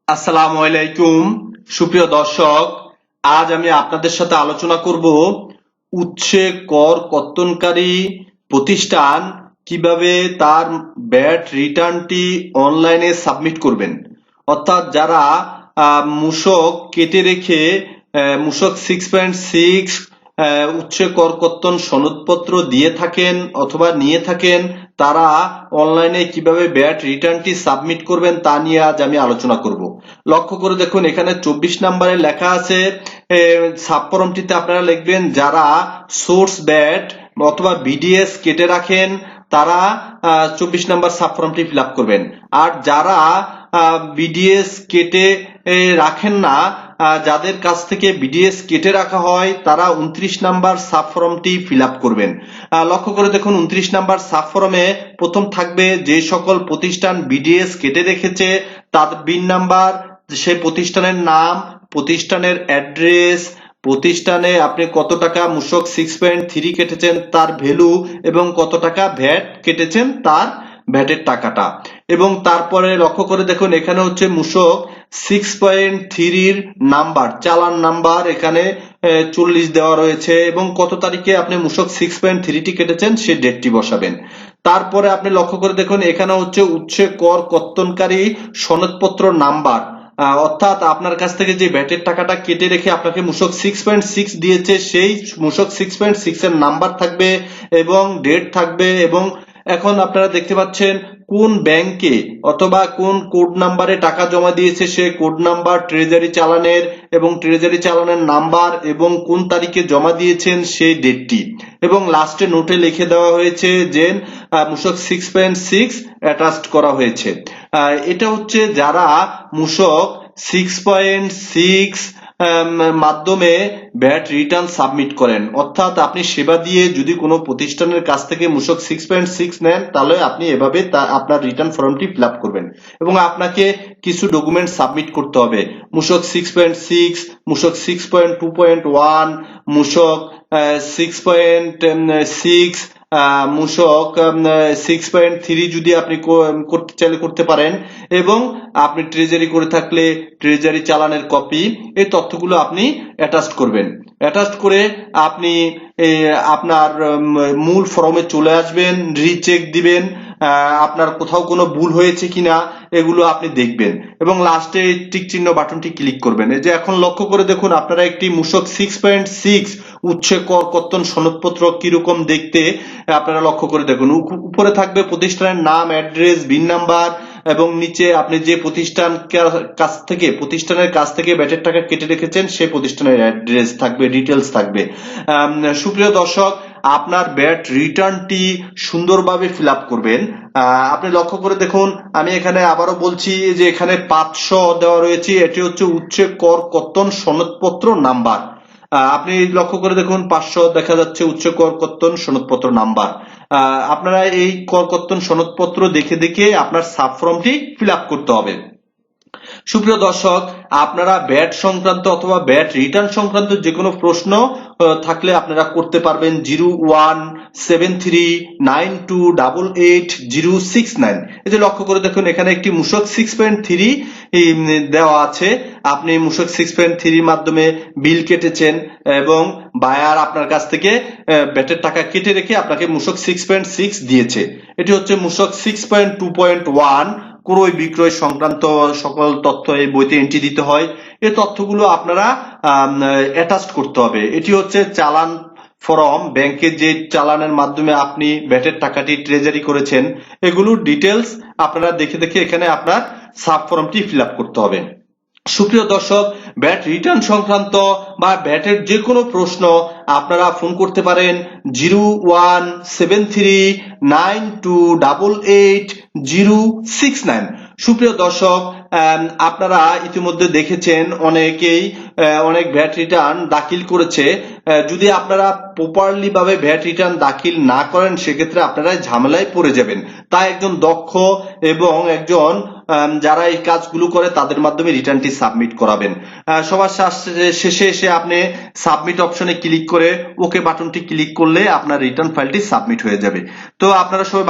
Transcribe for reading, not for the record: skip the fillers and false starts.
আসসালামু আলাইকুম সুপ্রিয় দর্শক, আজ আমি আপনাদের সাথে আলোচনা করব উৎসে কর কর্তনকারী প্রতিষ্ঠান কিভাবে তার ভ্যাট রিটার্নটি অনলাইনে সাবমিট করবেন। অর্থাৎ যারা মূসক কেটে রেখে মূসক 6.6 উৎসে কর কর্তন সনদপত্র দিয়ে থাকেন অথবা নিয়ে থাকেন, তারা অনলাইনে কিভাবে ভ্যাট রিটার্নটি সাবমিট করবেন তা নিয়ে আজ আমি আলোচনা করব। লক্ষ্য করে দেখুন, এখানে 24 নম্বরে লেখা আছে, সাবফর্মটিতে আপনারা লিখবেন যারা সোর্স ভ্যাট অথবা বিডিএস কেটে রাখেন তারা 24 নম্বর সাবফর্মটি ফিল আপ করবেন। আর যারা বিডিএস কেটে রাখেন না, যাদের কাছ থেকে বিডিএস কেটে রাখা হয়, তারা 29 নাম্বার সাবফর্মটি ফিল আপ করবেন। লক্ষ্য করে দেখুন, 29 নাম্বার সাবফর্মে প্রথম থাকবে যে সকল প্রতিষ্ঠান বিডিএস কেটে রেখেছে তাদের বিন নাম্বার, সেই প্রতিষ্ঠানের নাম, প্রতিষ্ঠানের অ্যাড্রেস, প্রতিষ্ঠানে আপনি কত টাকা মূসক 6.3 কেটেছেন তার ভ্যালু এবং কত টাকা ভ্যাট কেটেছেন তার ভ্যাটের টাকাটা। এবং তারপরে লক্ষ্য করে দেখুন, এখানে হচ্ছে মূসক 6.3 নাম্বার, চালান নাম্বার এখানে 40 দেওয়া রয়েছে এবং কত তারিখে আপনি মূসক 6.3টি কেটেছেন সে ডেটটি বসাবেন। তারপরে আপনি লক্ষ্য করে দেখুন, এখানে হচ্ছে উৎসে কর কর্তনকারী সনদপত্র নাম্বার, অর্থাৎ আপনার কাছ থেকে যে ভ্যাটের টাকাটা কেটে রেখে আপনাকে মূসক 6.6 দিয়েছে সেই মূসক 6.6 এর নাম্বার থাকবে এবং ডেট থাকবে। এবং এখন আপনারা দেখতে পাচ্ছেন কোন ব্যাংকে অথবা কোন কোড নাম্বারে টাকা জমা দিয়েছে সে কোড নাম্বার, ট্রেজারি চালানের এবং ট্রেজারি চালানের নাম্বার এবং কোন তারিখে জমা দিয়েছেন সেই ডেটটি। এবং লাস্টে নোটে লিখে দেওয়া হয়েছে যে মূসক 6.6 অ্যাটাচড করা হয়েছে। এটা হচ্ছে যারা মূসক 6.6 মাধ্যমে ভ্যাট রিটার্ন সাবমিট করেন। অর্থাৎ আপনি সেবা দিয়ে যদি কোনো প্রতিষ্ঠানের কাছ থেকে মূসক 6.6 নেন তাহলে আপনি এভাবে আপনার রিটার্ন ফর্মটি ফিল আপ করবেন এবং আপনাকে কিছু ডকুমেন্ট সাবমিট করতে হবে। মূসক 6.6, মূসক 6.2.1, মূসক 6.6, মূসক 6.3 যদি আপনি করতে চাইলে করতে পারেন। এবং আপনি ট্রেজারি করে থাকলে ট্রেজারি চালানের কপি, এই তথ্যগুলো আপনি অ্যাটাচ করবেন। অ্যাটাচ করে আপনি আপনার মূল ফর্মে চলে আসবেন, রিচেক দিবেন, আপনার কোথাও কোনো ভুল হয়েছে কিনা এগুলো আপনি দেখবেন এবং লাস্টে টিক চিহ্ন বাটনটি ক্লিক করবেন। এই যে এখন লক্ষ্য করে দেখুন, আপনারা একটি মূসক 6.6 উৎসে কর কর্তন সনদপত্র কিরকম দেখতে আপনারা লক্ষ্য করে দেখুন। উপরে থাকবে প্রতিষ্ঠানের নাম, অ্যাড্রেস, বিন নাম্বার এবং নিচে আপনি যে প্রতিষ্ঠানের কাছ থেকে ভ্যাটের টাকা কেটে রেখেছেন সেই প্রতিষ্ঠানের অ্যাড্রেস থাকবে, ডিটেলস থাকবে। সুপ্রিয় দর্শক, আপনার ভ্যাট রিটার্নটি সুন্দরভাবে ফিল আপ করবেন। আপনি লক্ষ্য করে দেখুন, আমি এখানে আবারও বলছি যে এখানে 500 দেওয়া রয়েছে, এটি হচ্ছে উৎসে কর কর্তন সনদপত্র নাম্বার। আপনি লক্ষ্য করে দেখুন 500 দেখা যাচ্ছে উৎসে কর কর্তন সনদপত্র নাম্বার। আপনারা এই কর কর্তন সনদপত্র দেখে দেখে আপনার সাবফর্মটি ফিল আপ করতে হবে। সুপ্রিয় দর্শক, আপনারা ভ্যাট সংক্রান্ত অথবা ভ্যাট রিটার্ন সংক্রান্ত যে কোনো প্রশ্ন থাকলে আপনারা করতে পারবেন 017392888069। এই যে লক্ষ্য করে দেখুন, এখানে একটি মূসক 6.3 দেওয়া আছে। আপনি মূসক 6.3 মাধ্যমে বিল কেটেছেন এবং বায়ার আপনার কাছ থেকে ভ্যাটের টাকা কেটে রেখে আপনাকে মূসক 6.6 দিয়েছে। এটি হচ্ছে মূসক 6.2.1, ক্রয় বিক্রয় সংক্রান্ত সকল তথ্য এই বইতে এন্ট্রি দিতে হয়। এই তথ্যগুলো আপনারা অ্যাটাচ করতে হবে। এটি হচ্ছে চালান ফর্ম, ব্যাংকের যে চালানের মাধ্যমে আপনি ভ্যাটের টাকাটি ট্রেজারি করেছেন এগুলোর ডিটেলস আপনারা দেখে দেখে এখানে আপনার সাব ফর্মটি ফিল আপ করতে হবে। সুপ্রিয় দর্শক, ভ্যাট রিটার্ন সংক্রান্ত বা ভ্যাটের যে কোনো প্রশ্ন আপনারা ফোন করতে পারেন 017392888069। সুপ্রিয় দর্শক, আপনারা ইতিমধ্যে দেখেছেন অনেকেই অনেক ভ্যাট রিটার্ন দাখিল করেছে। যদি আপনারা প্রপারলি ভাবে ভ্যাট রিটার্ন দাখিল না করেন সেক্ষেত্রে আপনারা ঝামেলায় পড়ে যাবেন। তাই একজন দক্ষ এবং একজন যারা এই কাজগুলো করে তাদের মাধ্যমে রিটার্নটি সাবমিট করাবেন। সবার শেষে এসে আপনি সাবমিট অপশনে ক্লিক করে ওকে বাটনটি ক্লিক করলে আপনার রিটার্ন ফাইলটি সাবমিট হয়ে যাবে। তো আপনারা সবাই